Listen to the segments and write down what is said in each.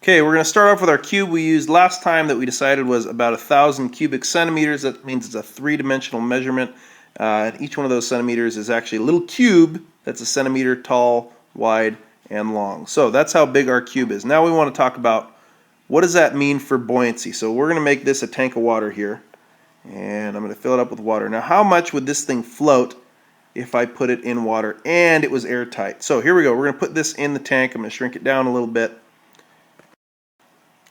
Okay, we're going to start off with our cube we used last time that we decided was about 1,000 cubic centimeters. That means it's a three-dimensional measurement. And each one of those centimeters is actually a little cube that's a centimeter tall, wide, and long. So that's how big our cube is. Now we want to talk about what does that mean for buoyancy. So we're going to make this a tank of water here. And I'm going to fill it up with water. Now how much would this thing float if I put it in water and it was airtight? So here we go. We're going to put this in the tank. I'm going to shrink it down a little bit.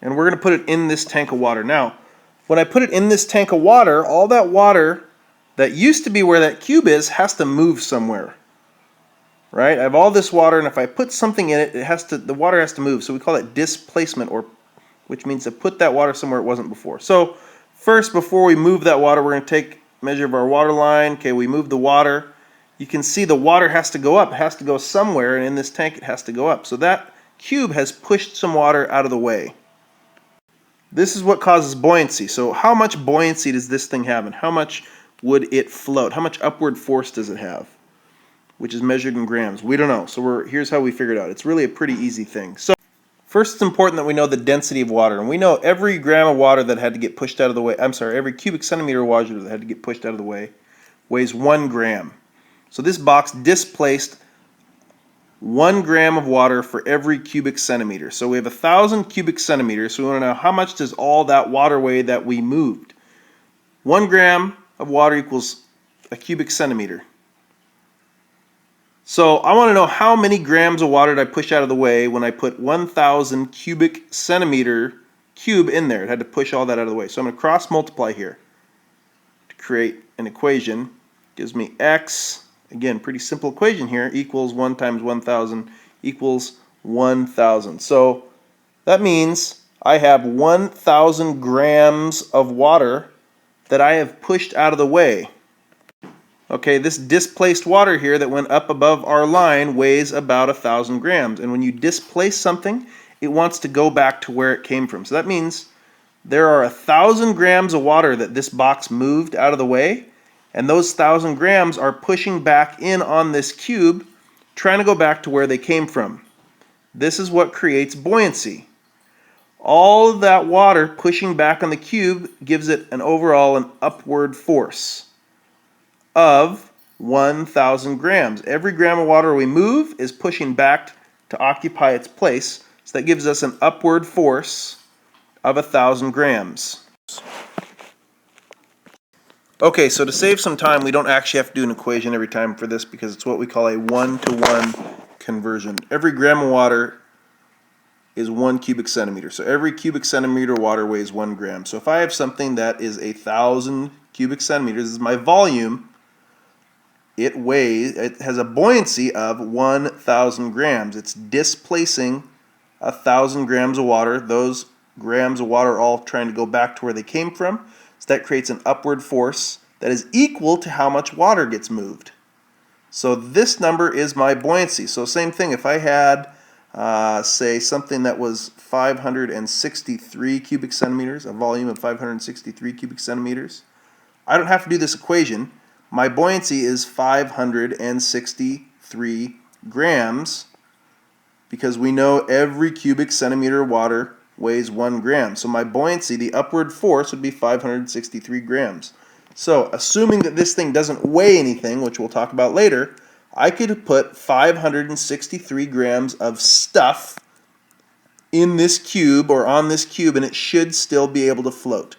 And we're going to put it in this tank of water. Now, when I put it in this tank of water, all that water that used to be where that cube is has to move somewhere. Right? I have all this water, and if I put something in it, the water has to move. So we call it displacement, which means to put that water somewhere it wasn't before. So first, before we move that water, we're going to take a measure of our water line. Okay, we move the water. You can see the water has to go up. It has to go somewhere, and in this tank it has to go up. So that cube has pushed some water out of the way. This is what causes buoyancy. So how much buoyancy does this thing have, and how much would it float? How much upward force does it have, which is measured in grams? We don't know. So here's how we figure it out. It's really a pretty easy thing. So first, it's important that we know the density of water, and we know every gram of water that had to get pushed out of the way, every cubic centimeter of water that had to get pushed out of the way weighs 1 gram. So this box displaced 1 gram of water for every cubic centimeter. So we have 1,000 cubic centimeters. So we want to know how much does all that water weigh that we moved. 1 gram of water equals a cubic centimeter. So I want to know how many grams of water did I push out of the way when I put 1,000 cubic centimeter cube in there. It had to push all that out of the way. So I'm going to cross multiply here to create an equation. It gives me x. Again, pretty simple equation here, equals 1 times 1,000 equals 1,000. So that means I have 1,000 grams of water that I have pushed out of the way. Okay, this displaced water here that went up above our line weighs about 1,000 grams. And when you displace something, it wants to go back to where it came from. So that means there are 1,000 grams of water that this box moved out of the way. And those 1,000 grams are pushing back in on this cube, trying to go back to where they came from. This is what creates buoyancy. All of that water pushing back on the cube gives it an upward force of 1,000 grams. Every gram of water we move is pushing back to occupy its place. So that gives us an upward force of 1,000 grams. Okay, so to save some time, we don't actually have to do an equation every time for this because it's what we call a one-to-one conversion. Every gram of water is 1 cubic centimeter. So every cubic centimeter of water weighs 1 gram. So if I have something that is 1,000 cubic centimeters, this is my volume, it has a buoyancy of 1,000 grams. It's displacing 1,000 grams of water. Those grams of water are all trying to go back to where they came from. So that creates an upward force that is equal to how much water gets moved. So this number is my buoyancy. So same thing, if I had, say, something that was 563 cubic centimeters, a volume of 563 cubic centimeters, I don't have to do this equation. My buoyancy is 563 grams because we know every cubic centimeter of water weighs 1 gram. So my buoyancy, the upward force, would be 563 grams. So assuming that this thing doesn't weigh anything, which we'll talk about later, I could put 563 grams of stuff in this cube or on this cube and it should still be able to float.